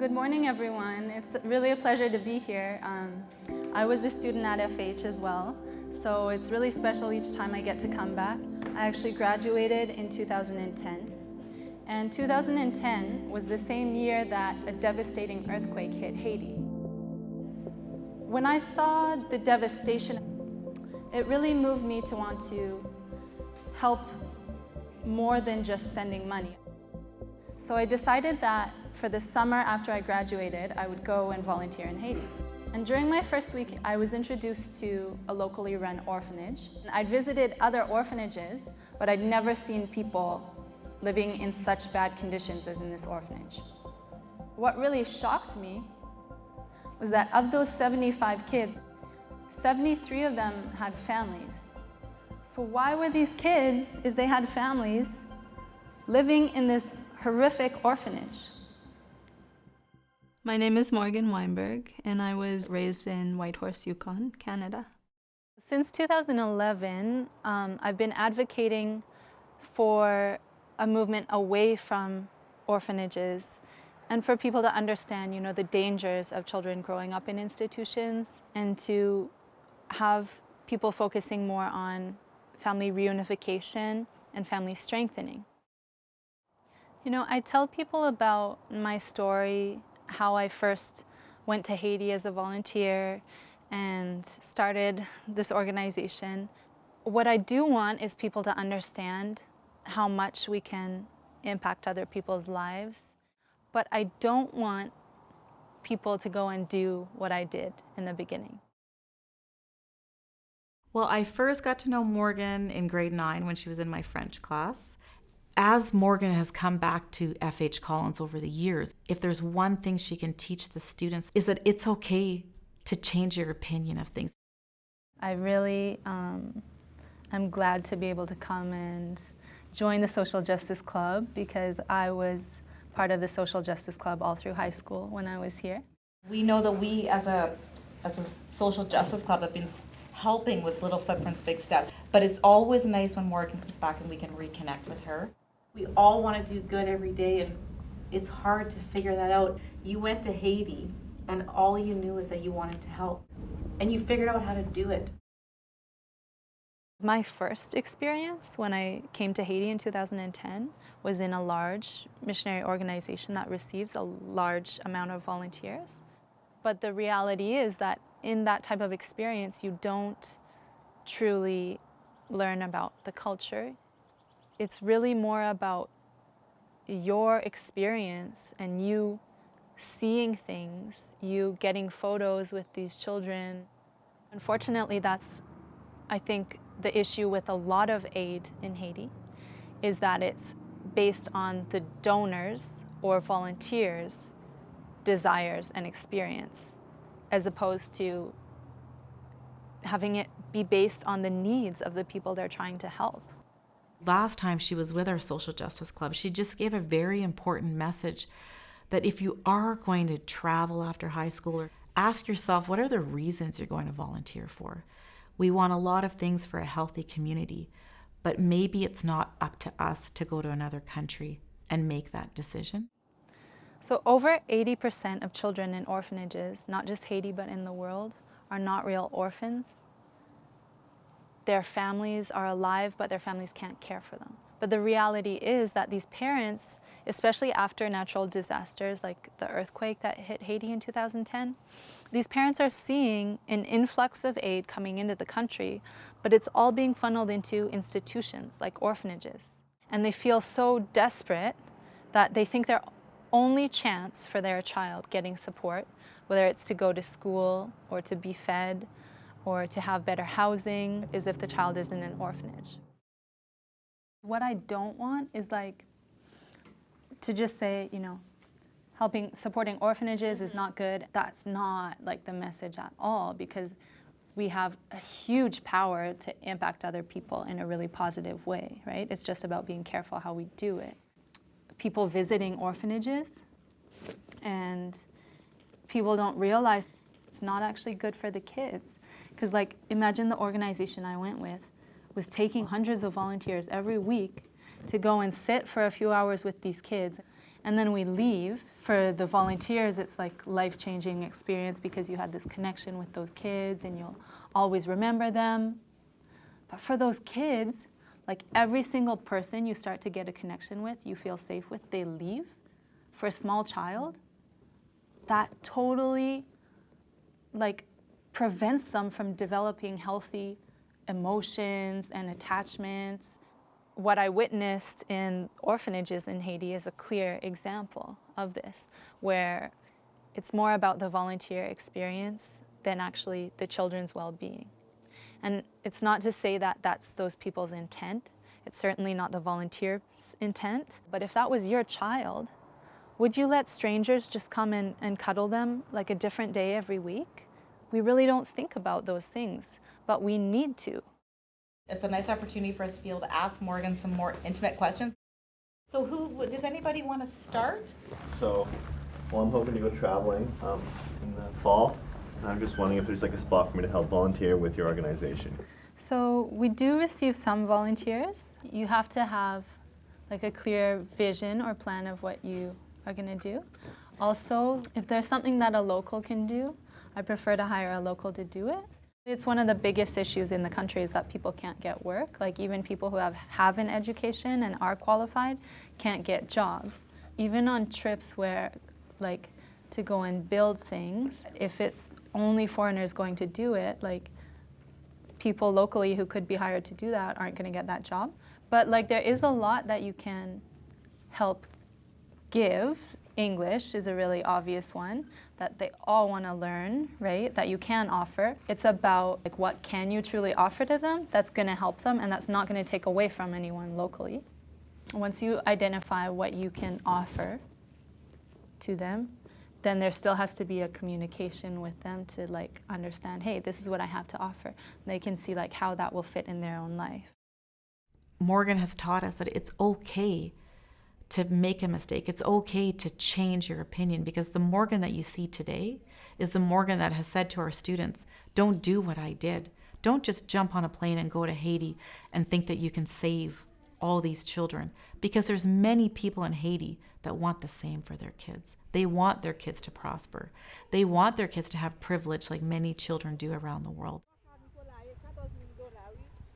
Good morning, everyone. It's really a pleasure to be here. I was a student at FH as well, so it's really special each time I get to come back. I actually graduated in 2010, and 2010 was the same year that a devastating earthquake hit Haiti. When I saw the devastation, it really moved me to want to help more than just sending money. So I decided that for the summer after I graduated, I would go and volunteer in Haiti. And during my first week, I was introduced to a locally run orphanage. I'd visited other orphanages, but I'd never seen people living in such bad conditions as in this orphanage. What really shocked me was that of those 75 kids, 73 of them had families. So why were these kids, if they had families, living in this horrific orphanage? My name is Morgan Weinberg, and I was raised in Whitehorse, Yukon, Canada. Since 2011, I've been advocating for a movement away from orphanages and for people to understand, the dangers of children growing up in institutions, and to have people focusing more on family reunification and family strengthening. I tell people about my story, how I first went to Haiti as a volunteer and started this organization. What I do want is people to understand how much we can impact other people's lives, but I don't want people to go and do what I did in the beginning. Well, I first got to know Morgan in grade 9 when she was in my French class. As Morgan has come back to FH Collins over the years, if there's one thing she can teach the students is that it's okay to change your opinion of things. I really am glad to be able to come and join the Social Justice Club, because I was part of the Social Justice Club all through high school when I was here. We know that we as a Social Justice Club have been helping with Little Footprints, Big Steps, but it's always nice when Morgan comes back and we can reconnect with her. We all want to do good every day, and it's hard to figure that out. You went to Haiti and all you knew is that you wanted to help, and you figured out how to do it. My first experience when I came to Haiti in 2010 was in a large missionary organization that receives a large amount of volunteers. But the reality is that in that type of experience, you don't truly learn about the culture. It's really more about your experience and you seeing things, you getting photos with these children. Unfortunately, that's, I think, the issue with a lot of aid in Haiti, is that it's based on the donors or volunteers' desires and experience, as opposed to having it be based on the needs of the people they're trying to help. Last time she was with our Social Justice Club, she just gave a very important message that if you are going to travel after high school, ask yourself, what are the reasons you're going to volunteer for? We want a lot of things for a healthy community, but maybe it's not up to us to go to another country and make that decision. So over 80% of children in orphanages, not just Haiti but in the world, are not real orphans. Their families are alive, but their families can't care for them. But the reality is that these parents, especially after natural disasters like the earthquake that hit Haiti in 2010, these parents are seeing an influx of aid coming into the country, but it's all being funneled into institutions like orphanages. And they feel so desperate that they think their only chance for their child getting support, whether it's to go to school or to be fed or to have better housing, is if the child is in an orphanage. What I don't want is to just say, supporting orphanages is not good. That's not the message at all, because we have a huge power to impact other people in a really positive way, right? It's just about being careful how we do it. People visiting orphanages, and people don't realize it's not actually good for the kids. Because imagine the organization I went with was taking hundreds of volunteers every week to go and sit for a few hours with these kids and then we leave. For the volunteers, it's like life-changing experience because you had this connection with those kids and you'll always remember them. But for those kids, like every single person you start to get a connection with, you feel safe with, they leave. For a small child, that totally like prevents them from developing healthy emotions and attachments. What I witnessed in orphanages in Haiti is a clear example of this, where it's more about the volunteer experience than actually the children's well-being. And it's not to say that that's those people's intent. It's certainly not the volunteer's intent. But if that was your child, would you let strangers just come and cuddle them like a different day every week? We really don't think about those things, but we need to. It's a nice opportunity for us to be able to ask Morgan some more intimate questions. So does anybody want to start? So, well, I'm hoping to go traveling in the fall. And I'm just wondering if there's like a spot for me to help volunteer with your organization. So we do receive some volunteers. You have to have like a clear vision or plan of what you are going to do. Also, if there's something that a local can do, I prefer to hire a local to do it. It's one of the biggest issues in the country is that people can't get work. Like even people who have an education and are qualified can't get jobs. Even on trips where like to go and build things, if it's only foreigners going to do it, like people locally who could be hired to do that aren't going to get that job. But like there is a lot that you can help give. English is a really obvious one that they all want to learn, right? That you can offer. It's about like what can you truly offer to them that's going to help them and that's not going to take away from anyone locally. Once you identify what you can offer to them, then there still has to be a communication with them to like understand, hey, this is what I have to offer. They can see like how that will fit in their own life. Morgan has taught us that it's okay to make a mistake. It's okay to change your opinion, because the Morgan that you see today is the Morgan that has said to our students, don't do what I did. Don't just jump on a plane and go to Haiti and think that you can save all these children, because there's many people in Haiti that want the same for their kids. They want their kids to prosper. They want their kids to have privilege like many children do around the world.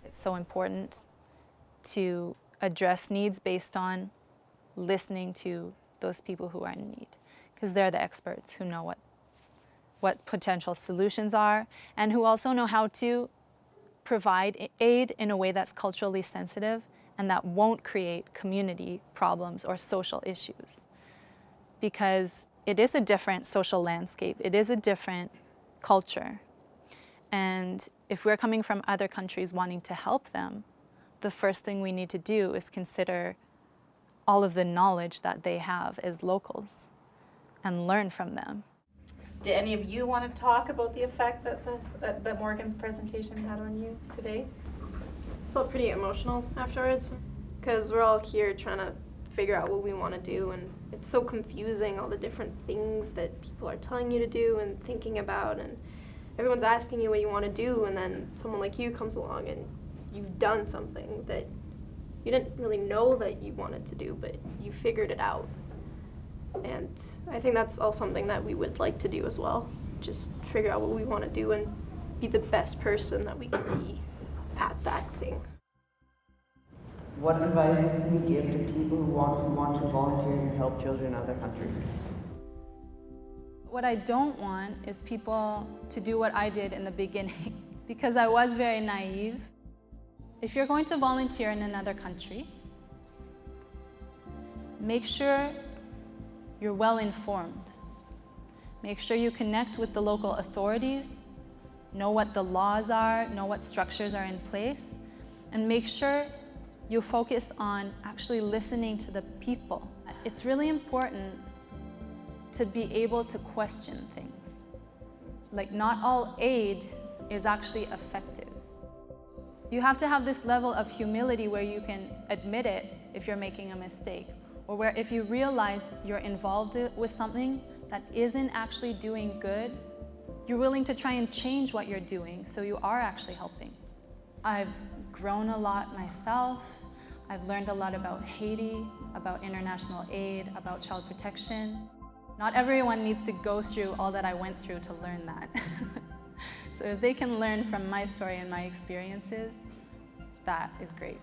It's so important to address needs based on listening to those people who are in need, because they're the experts who know what potential solutions are and who also know how to provide aid in a way that's culturally sensitive and that won't create community problems or social issues. Because it is a different social landscape, it is a different culture. And if we're coming from other countries wanting to help them, the first thing we need to do is consider all of the knowledge that they have as locals and learn from them. Did any of you want to talk about the effect that Morgan's presentation had on you today? Felt pretty emotional afterwards, because we're all here trying to figure out what we want to do, and it's so confusing, all the different things that people are telling you to do and thinking about, and everyone's asking you what you want to do, and then someone like you comes along and you've done something that you didn't really know that you wanted to do, but you figured it out. And I think that's all something that we would like to do as well. Just figure out what we want to do and be the best person that we can be at that thing. What advice can you give to people who want to volunteer and help children in other countries? What I don't want is people to do what I did in the beginning, because I was very naive. If you're going to volunteer in another country, make sure you're well informed. Make sure you connect with the local authorities, know what the laws are, know what structures are in place, and make sure you focus on actually listening to the people. It's really important to be able to question things. Like, not all aid is actually effective. You have to have this level of humility where you can admit it if you're making a mistake, or where if you realize you're involved with something that isn't actually doing good, you're willing to try and change what you're doing so you are actually helping. I've grown a lot myself. I've learned a lot about Haiti, about international aid, about child protection. Not everyone needs to go through all that I went through to learn that. So if they can learn from my story and my experiences, that is great.